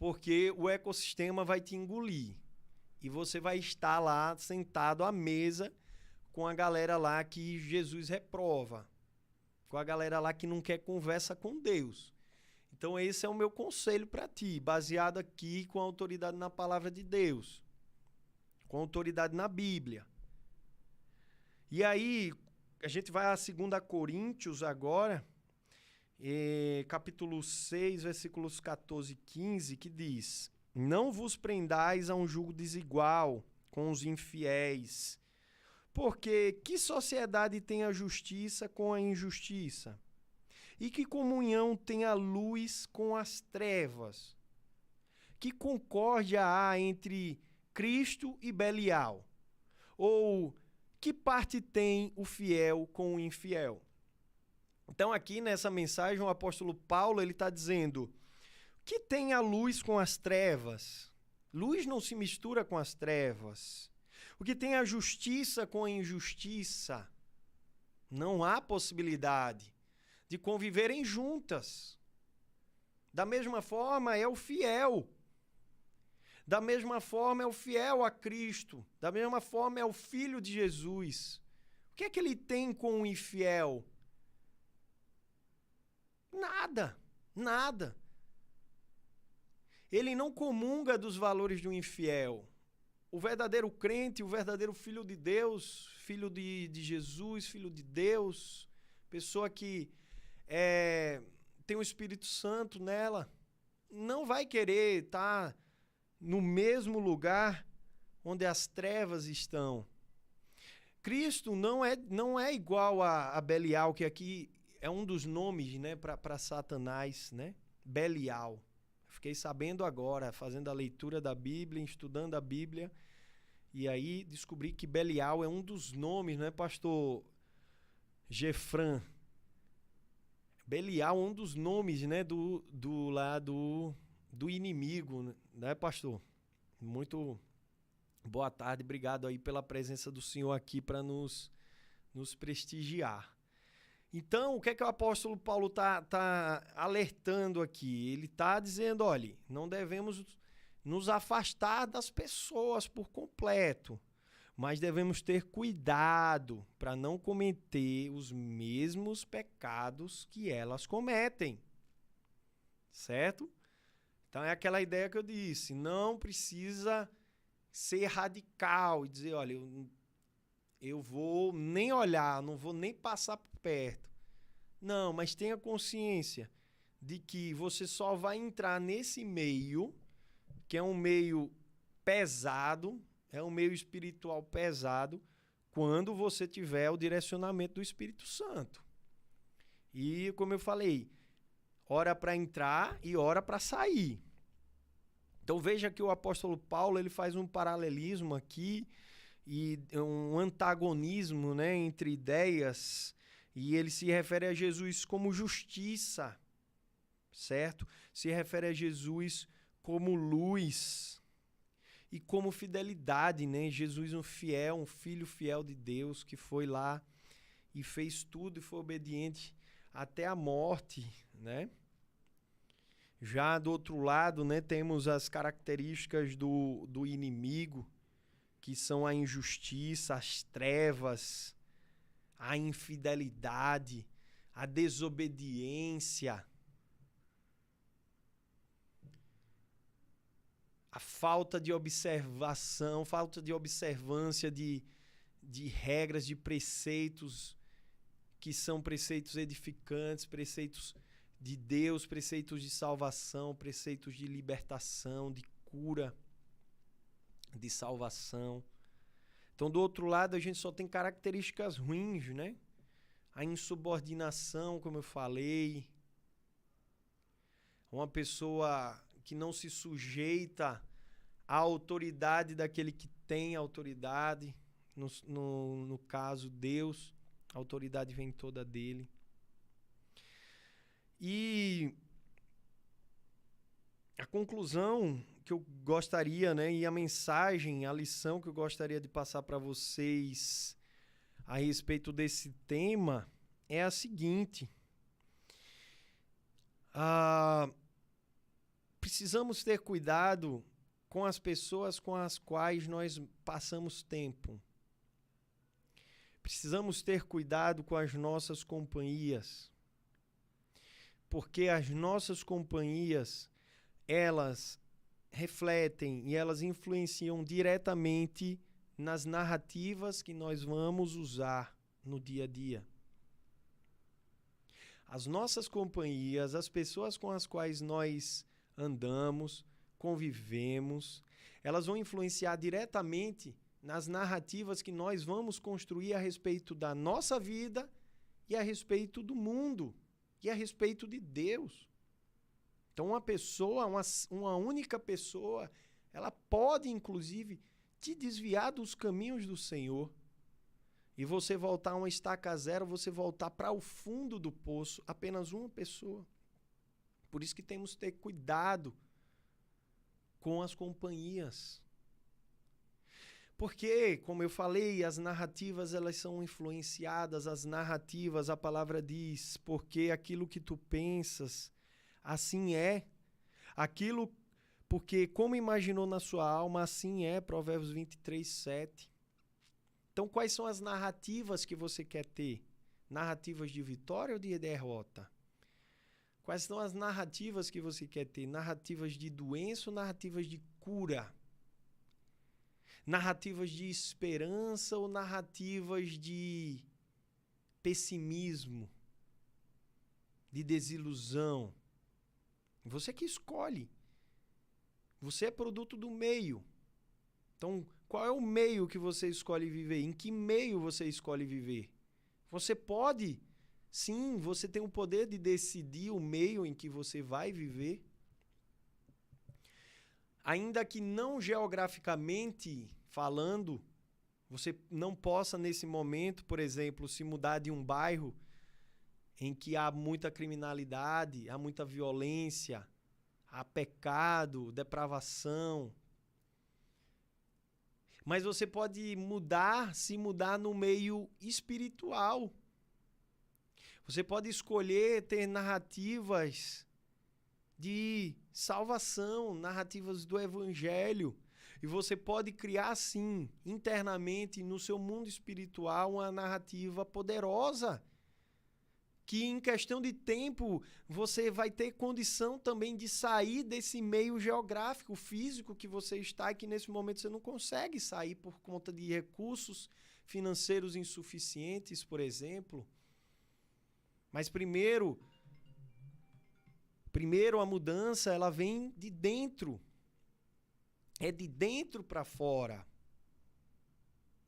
S1: porque o ecossistema vai te engolir e você vai estar lá sentado à mesa com a galera lá que Jesus reprova. Com a galera lá que não quer conversa com Deus. Então esse é o meu conselho para ti, baseado aqui com a autoridade na palavra de Deus, com a autoridade na Bíblia. E aí, a gente vai a 2 Coríntios agora, capítulo 6, versículos 14 e 15, que diz: não vos prendais a um jugo desigual com os infiéis, porque que sociedade tem a justiça com a injustiça? E que comunhão tem a luz com as trevas? Que concórdia há entre Cristo e Belial? Ou que parte tem o fiel com o infiel? Então aqui nessa mensagem o apóstolo Paulo ele está dizendo que tem a luz com as trevas. Luz não se mistura com as trevas. O que tem a justiça com a injustiça. Não há possibilidade de conviverem juntas. Da mesma forma, é o fiel. Da mesma forma é o fiel a Cristo. Da mesma forma é o filho de Jesus. O que é que ele tem com o infiel? Nada, nada. Ele não comunga dos valores do infiel. O verdadeiro crente, o verdadeiro filho de Deus, filho de Jesus, filho de Deus, pessoa que tem o Espírito Santo nela, não vai querer estar no mesmo lugar onde as trevas estão. Cristo não é igual a Belial, que aqui é um dos nomes, né, para Satanás, né? Belial. Fiquei sabendo agora, fazendo a leitura da Bíblia, estudando a Bíblia, e aí descobri que Belial é um dos nomes, né, pastor Gefran? Belial é um dos nomes, né, do inimigo, né, pastor? Muito boa tarde, obrigado aí pela presença do senhor aqui para nos prestigiar. Então, o que é que o apóstolo Paulo tá alertando aqui? Ele está dizendo, olha, não devemos nos afastar das pessoas por completo, mas devemos ter cuidado para não cometer os mesmos pecados que elas cometem, certo? Então, é aquela ideia que eu disse, não precisa ser radical e dizer, olha, eu vou nem olhar, não vou nem passar por perto. Não, mas tenha consciência de que você só vai entrar nesse meio, que é um meio pesado, é um meio espiritual pesado, quando você tiver o direcionamento do Espírito Santo. E, como eu falei, hora para entrar e hora para sair. Então veja que o apóstolo Paulo ele faz um paralelismo aqui e um antagonismo, né, entre ideias, e ele se refere a Jesus como justiça, certo? Se refere a Jesus como luz e como fidelidade, né? Jesus um filho fiel de Deus que foi lá e fez tudo e foi obediente até a morte, né? Já do outro lado, né, temos as características do inimigo, que são a injustiça, as trevas, a infidelidade, a desobediência, a falta de observação, falta de observância de regras, de preceitos que são preceitos edificantes, preceitos de Deus, preceitos de salvação, preceitos de libertação, de cura, de salvação. Então, do outro lado, a gente só tem características ruins, né? A insubordinação, como eu falei. Uma pessoa que não se sujeita à autoridade daquele que tem autoridade. No caso, Deus. A autoridade vem toda dele. E a conclusão que eu gostaria, né, e a mensagem, a lição que eu gostaria de passar para vocês a respeito desse tema é a seguinte. Precisamos ter cuidado com as pessoas com as quais nós passamos tempo. Precisamos ter cuidado com as nossas companhias. Porque as nossas companhias, elas refletem e elas influenciam diretamente nas narrativas que nós vamos usar no dia a dia. As nossas companhias, as pessoas com as quais nós andamos, convivemos, elas vão influenciar diretamente nas narrativas que nós vamos construir a respeito da nossa vida e a respeito do mundo. E a respeito de Deus. Então, uma pessoa, uma única pessoa, ela pode, inclusive, te desviar dos caminhos do Senhor. E você voltar a uma estaca zero, você voltar para o fundo do poço, apenas uma pessoa. Por isso que temos que ter cuidado com as companhias. Porque, como eu falei, as narrativas elas são influenciadas, as narrativas, a palavra diz, porque aquilo que tu pensas, assim é. Aquilo Porque como imaginou na sua alma, assim é, Provérbios 23, 7. Então, quais são as narrativas que você quer ter? Narrativas de vitória ou de derrota? Quais são as narrativas que você quer ter? Narrativas de doença ou narrativas de cura? Narrativas de esperança ou narrativas de pessimismo, de desilusão? Você que escolhe. Você é produto do meio. Então, qual é o meio que você escolhe viver? Em que meio você escolhe viver? Você pode, sim, você tem o poder de decidir o meio em que você vai viver. Ainda que não geograficamente falando, você não possa nesse momento, por exemplo, se mudar de um bairro em que há muita criminalidade, há muita violência, há pecado, depravação. Mas você pode se mudar no meio espiritual. Você pode escolher ter narrativas de salvação, narrativas do evangelho. E você pode criar, sim, internamente, no seu mundo espiritual, uma narrativa poderosa, que em questão de tempo você vai ter condição também de sair desse meio geográfico, físico que você está e que nesse momento você não consegue sair por conta de recursos financeiros insuficientes, por exemplo. Mas primeiro a mudança ela vem de dentro. É de dentro para fora.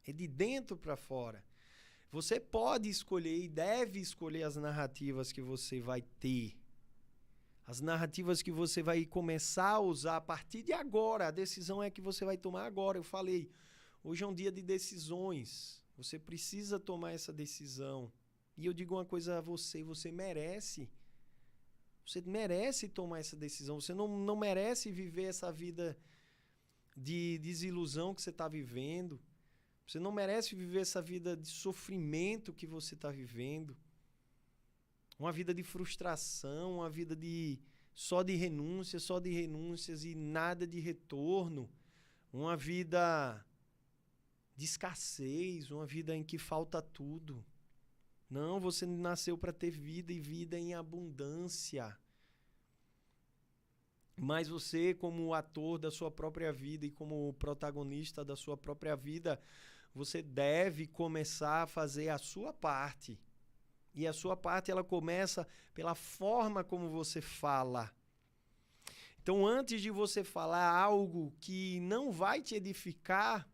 S1: É de dentro para fora. Você pode escolher e deve escolher as narrativas que você vai ter. As narrativas que você vai começar a usar a partir de agora. A decisão é que você vai tomar agora. Eu falei, hoje é um dia de decisões. Você precisa tomar essa decisão. E eu digo uma coisa a você, você merece. Você merece tomar essa decisão. Você não merece viver essa vida de desilusão que você está vivendo. Você não merece viver essa vida de sofrimento que você está vivendo. Uma vida de frustração, uma vida só de renúncias e nada de retorno. Uma vida de escassez, uma vida em que falta tudo. Não, você nasceu para ter vida e vida em abundância. Mas você, como ator da sua própria vida e como protagonista da sua própria vida, você deve começar a fazer a sua parte. E a sua parte, ela começa pela forma como você fala. Então, antes de você falar algo que não vai te edificar,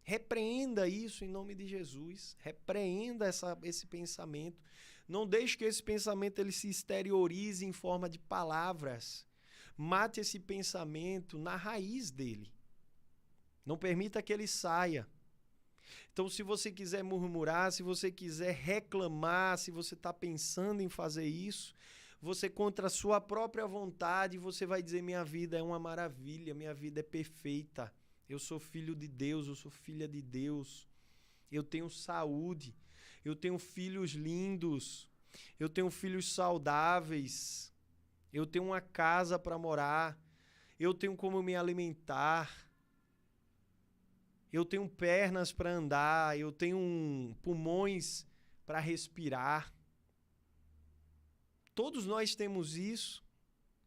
S1: repreenda isso em nome de Jesus. Repreenda esse pensamento. Não deixe que esse pensamento ele se exteriorize em forma de palavras. Mate esse pensamento na raiz dele. Não permita que ele saia. Então, se você quiser murmurar, se você quiser reclamar, se você está pensando em fazer isso, você contra a sua própria vontade, você vai dizer, minha vida é uma maravilha, minha vida é perfeita. Eu sou filho de Deus, eu sou filha de Deus. Eu tenho saúde, eu tenho filhos lindos, eu tenho filhos saudáveis, eu tenho uma casa para morar, eu tenho como me alimentar. Eu tenho pernas para andar, eu tenho pulmões para respirar. Todos nós temos isso.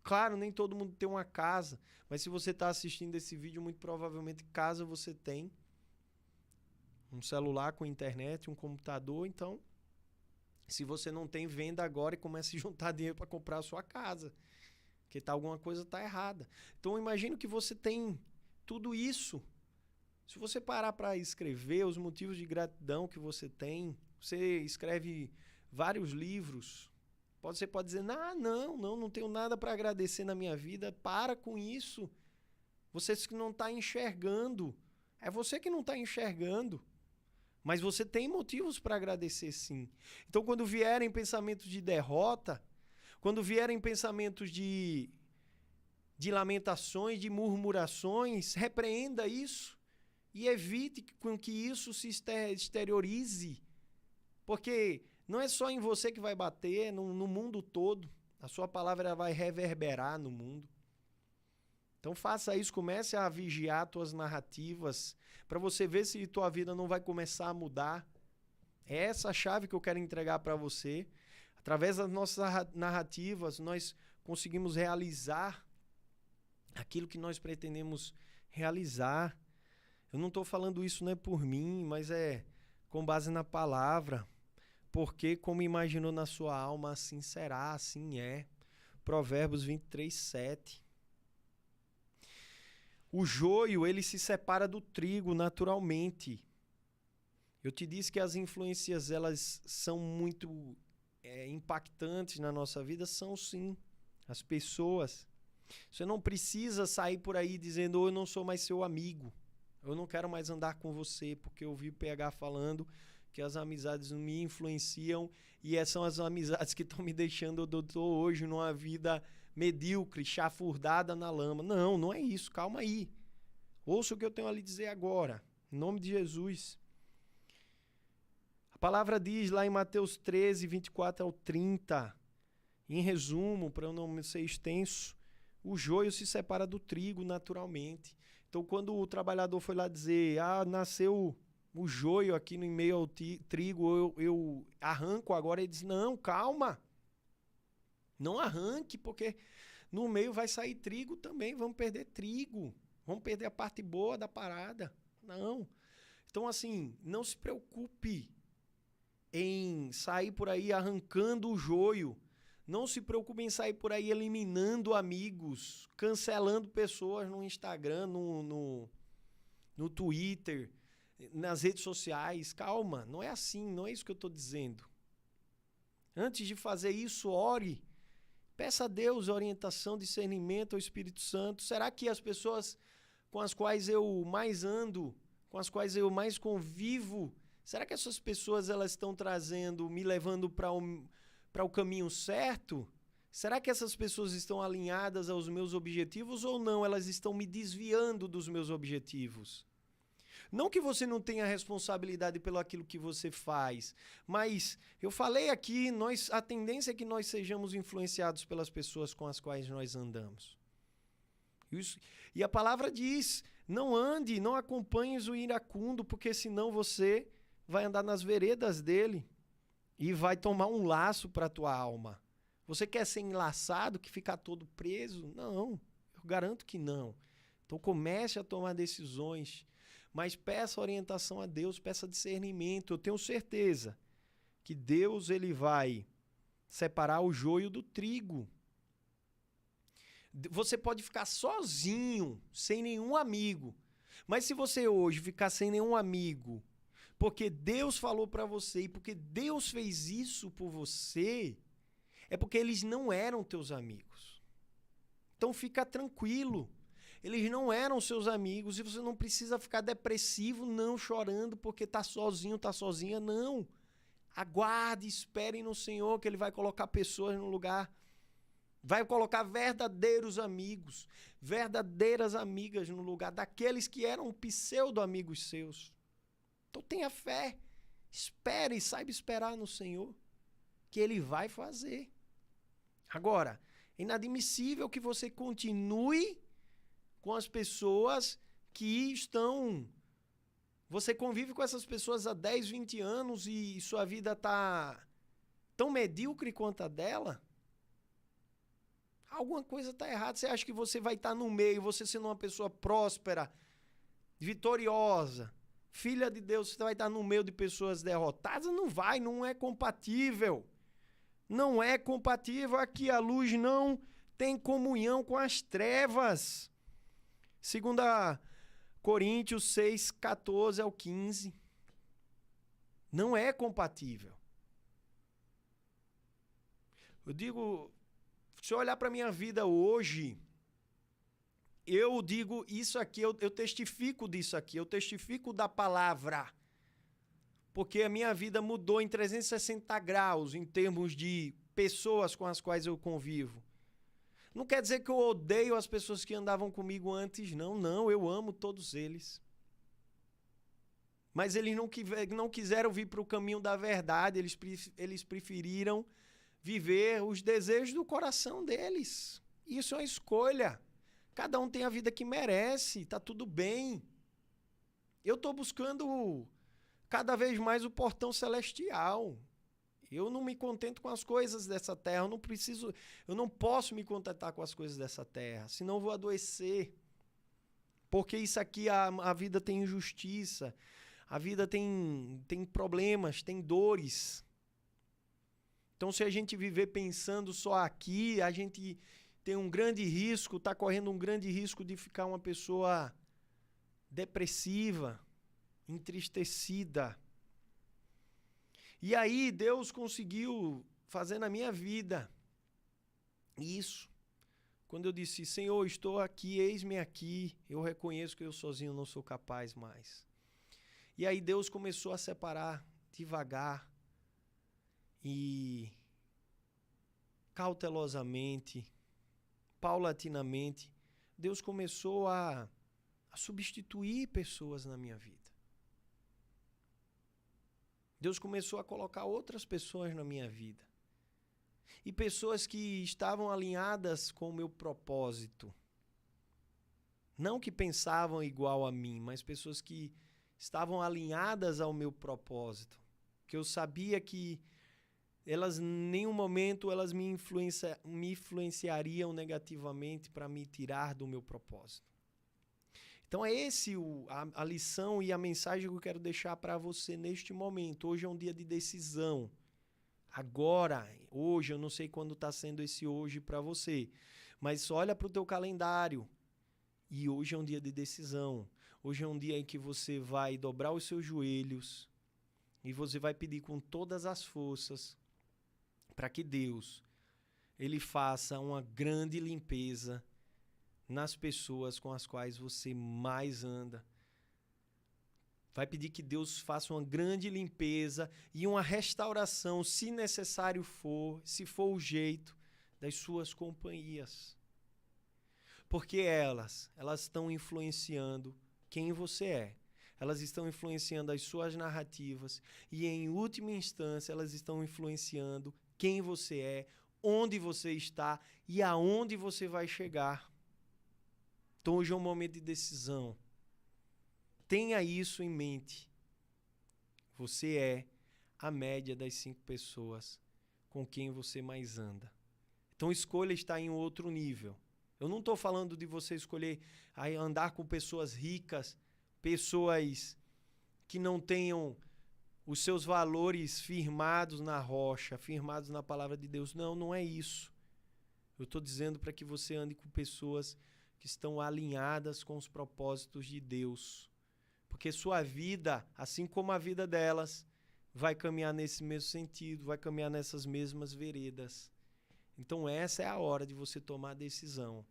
S1: Claro, nem todo mundo tem uma casa, mas se você está assistindo esse vídeo, muito provavelmente casa você tem. Um celular com internet, um computador, então, se você não tem, venda agora e comece a juntar dinheiro para comprar a sua casa. Porque alguma coisa está errada. Então, imagino que você tem tudo isso. Se você parar para escrever os motivos de gratidão que você tem, você escreve vários livros. Você pode dizer, não tenho nada para agradecer na minha vida. Para com isso. Você que não está enxergando. É você que não está enxergando. Mas você tem motivos para agradecer, sim. Então, quando vierem pensamentos de derrota, quando vierem pensamentos de lamentações, de murmurações, repreenda isso. E evite com que isso se exteriorize. Porque não é só em você que vai bater, no mundo todo. A sua palavra vai reverberar no mundo. Então faça isso, comece a vigiar tuas narrativas, para você ver se tua vida não vai começar a mudar. É essa a chave que eu quero entregar para você. Através das nossas narrativas, nós conseguimos realizar aquilo que nós pretendemos realizar. Eu não estou falando isso não é por mim, mas é com base na palavra. Porque como imaginou na sua alma, assim será, assim é. Provérbios 23, 7. O joio, ele se separa do trigo naturalmente. Eu te disse que as influências, elas são muito impactantes na nossa vida, são sim. As pessoas. Você não precisa sair por aí dizendo, eu não sou mais seu amigo. Eu não quero mais andar com você, porque eu vi o PH falando que as amizades me influenciam e essas são as amizades que estão me deixando onde eu estou hoje, numa vida medíocre, chafurdada na lama. Não, não é isso, calma aí. Ouça o que eu tenho a lhe dizer agora, em nome de Jesus. A palavra diz lá em Mateus 13, 24 ao 30, em resumo, para eu não ser extenso, o joio se separa do trigo naturalmente. Então, quando o trabalhador foi lá dizer, nasceu o joio aqui no meio ao trigo, eu arranco agora, ele diz, não, calma, não arranque, porque no meio vai sair trigo também, vamos perder trigo, vamos perder a parte boa da parada. Não. Então, assim, não se preocupe em sair por aí arrancando o joio. Não se preocupe em sair por aí eliminando amigos, cancelando pessoas no Instagram, no Twitter, nas redes sociais. Calma, não é assim, não é isso que eu estou dizendo. Antes de fazer isso, ore. Peça a Deus orientação, discernimento ao Espírito Santo. Será que as pessoas com as quais eu mais ando, com as quais eu mais convivo, será que essas pessoas elas estão trazendo, me levando para o caminho certo? Será que essas pessoas estão alinhadas aos meus objetivos ou não? Elas estão me desviando dos meus objetivos. Não que você não tenha responsabilidade pelo aquilo que você faz, mas eu falei aqui, a tendência é que nós sejamos influenciados pelas pessoas com as quais nós andamos. E a palavra diz, não acompanhes o iracundo, porque senão você vai andar nas veredas dele e vai tomar um laço para a tua alma. Você quer ser enlaçado, que ficar todo preso? Não, eu garanto que não. Então comece a tomar decisões, mas peça orientação a Deus, peça discernimento. Eu tenho certeza que Deus ele vai separar o joio do trigo. Você pode ficar sozinho, sem nenhum amigo. Mas se você hoje ficar sem nenhum amigo, porque Deus falou para você e porque Deus fez isso por você, é porque eles não eram teus amigos. Então fica tranquilo. Eles não eram seus amigos e você não precisa ficar depressivo, não, chorando porque tá sozinho, tá sozinha, não. Aguarde, espere no Senhor que Ele vai colocar pessoas no lugar. Vai colocar verdadeiros amigos, verdadeiras amigas no lugar daqueles que eram pseudo-amigos seus. Então tenha fé, espere, saiba esperar no Senhor, que Ele vai fazer. Agora, é inadmissível que você continue com as pessoas que estão... Você convive com essas pessoas há 10, 20 anos e sua vida está tão medíocre quanto a dela. Alguma coisa está errada. Você acha que você vai estar no meio, você sendo uma pessoa próspera, vitoriosa, filha de Deus, você vai estar no meio de pessoas derrotadas? Não vai, não é compatível. Não é compatível. Aqui a luz não tem comunhão com as trevas. 2 Coríntios 6, 14 ao 15. Não é compatível. Eu digo, se eu olhar para a minha vida hoje, eu digo isso aqui, eu testifico disso aqui, eu testifico da palavra. Porque a minha vida mudou em 360 graus em termos de pessoas com as quais eu convivo. Não quer dizer que eu odeio as pessoas que andavam comigo antes, não, eu amo todos eles. Mas eles não quiseram vir para o caminho da verdade, eles preferiram viver os desejos do coração deles. Isso é uma escolha. Cada um tem a vida que merece, tá tudo bem. Eu estou buscando cada vez mais o portão celestial. Eu não me contento com as coisas dessa terra, eu não posso me contentar com as coisas dessa terra, senão eu vou adoecer. Porque isso aqui, a vida tem injustiça, a vida tem problemas, tem dores. Então, se a gente viver pensando só aqui, a gente tem um grande risco, está correndo um grande risco de ficar uma pessoa depressiva, entristecida. E aí Deus conseguiu fazer na minha vida isso. Quando eu disse, Senhor, estou aqui, eis-me aqui, eu reconheço que eu sozinho não sou capaz mais. E aí Deus começou a separar devagar e cautelosamente, paulatinamente, Deus começou a substituir pessoas na minha vida. Deus começou a colocar outras pessoas na minha vida. E pessoas que estavam alinhadas com o meu propósito. Não que pensavam igual a mim, mas pessoas que estavam alinhadas ao meu propósito. Que eu sabia que elas, em nenhum momento, elas me influenciariam negativamente para me tirar do meu propósito. Então é esse a lição e a mensagem que eu quero deixar para você neste momento. Hoje é um dia de decisão. Agora, hoje, eu não sei quando está sendo esse hoje para você, mas olha para o teu calendário. E hoje é um dia de decisão. Hoje é um dia em que você vai dobrar os seus joelhos e você vai pedir com todas as forças para que Deus ele faça uma grande limpeza nas pessoas com as quais você mais anda. Vai pedir que Deus faça uma grande limpeza e uma restauração, se necessário for, se for o jeito, das suas companhias. Porque elas estão influenciando quem você é. Elas estão influenciando as suas narrativas e, em última instância, elas estão influenciando quem você é, onde você está e aonde você vai chegar. Então, hoje é um momento de decisão. Tenha isso em mente. Você é a média das 5 pessoas com quem você mais anda. Então, escolha estar em um outro nível. Eu não estou falando de você escolher andar com pessoas ricas, pessoas que não tenham os seus valores firmados na rocha, firmados na palavra de Deus. Não, não é isso. Eu estou dizendo para que você ande com pessoas que estão alinhadas com os propósitos de Deus. Porque sua vida, assim como a vida delas, vai caminhar nesse mesmo sentido, vai caminhar nessas mesmas veredas. Então essa é a hora de você tomar a decisão.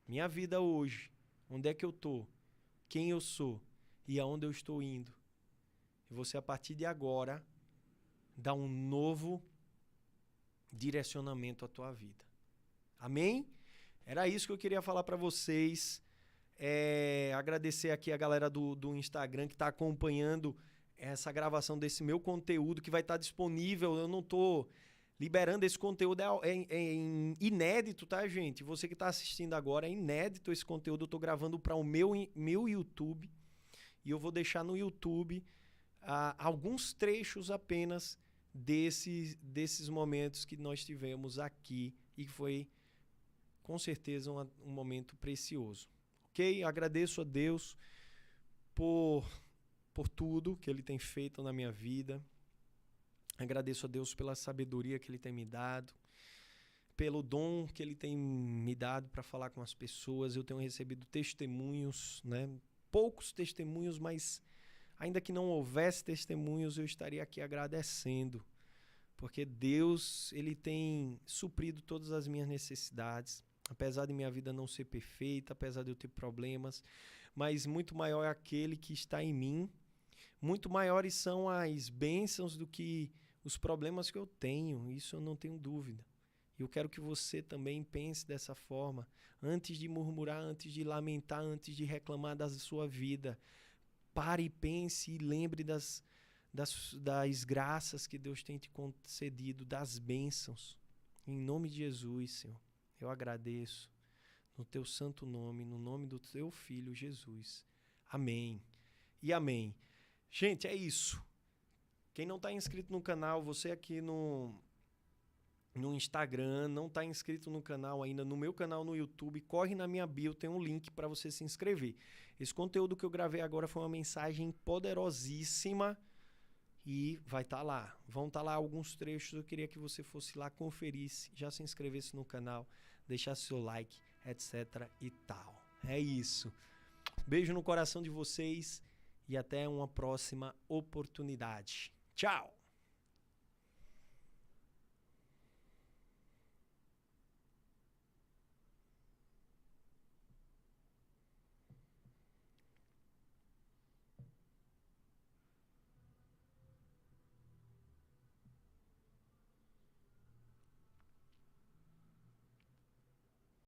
S1: Minha vida hoje, onde é que eu estou? Quem eu sou? E aonde eu estou indo? E você, a partir de agora, dá um novo direcionamento à tua vida. Amém? Era isso que eu queria falar para vocês. Agradecer aqui a galera do Instagram que está acompanhando essa gravação desse meu conteúdo, que vai estar disponível. Eu não estou liberando esse conteúdo, é inédito, tá, gente? Você que está assistindo agora, é inédito esse conteúdo. Eu estou gravando para o meu YouTube e eu vou deixar no YouTube alguns trechos apenas desses momentos que nós tivemos aqui e que foi, com certeza, um momento precioso. Ok? Agradeço a Deus por tudo que Ele tem feito na minha vida. Agradeço a Deus pela sabedoria que Ele tem me dado, pelo dom que Ele tem me dado para falar com as pessoas. Eu tenho recebido testemunhos, né? Poucos testemunhos, mas ainda que não houvesse testemunhos, eu estaria aqui agradecendo, porque Deus, Ele tem suprido todas as minhas necessidades. Apesar de minha vida não ser perfeita, apesar de eu ter problemas, mas muito maior é aquele que está em mim. Muito maiores são as bênçãos do que os problemas que eu tenho, isso eu não tenho dúvida. E eu quero que você também pense dessa forma, antes de murmurar, antes de lamentar, antes de reclamar da sua vida. Pare e pense e lembre das graças que Deus tem te concedido, das bênçãos. Em nome de Jesus, Senhor, eu agradeço. no teu santo nome, no nome do teu Filho Jesus. Amém e amém. Gente, é isso. Quem não está inscrito no canal, você aqui no Instagram, não está inscrito no canal ainda, no meu canal no YouTube, corre na minha bio, tem um link para você se inscrever. Esse conteúdo que eu gravei agora foi uma mensagem poderosíssima e vai estar lá. Vão estar lá alguns trechos, eu queria que você fosse lá, conferisse, já se inscrevesse no canal, deixasse seu like, etc e tal. É isso. Beijo no coração de vocês e até uma próxima oportunidade. Tchau!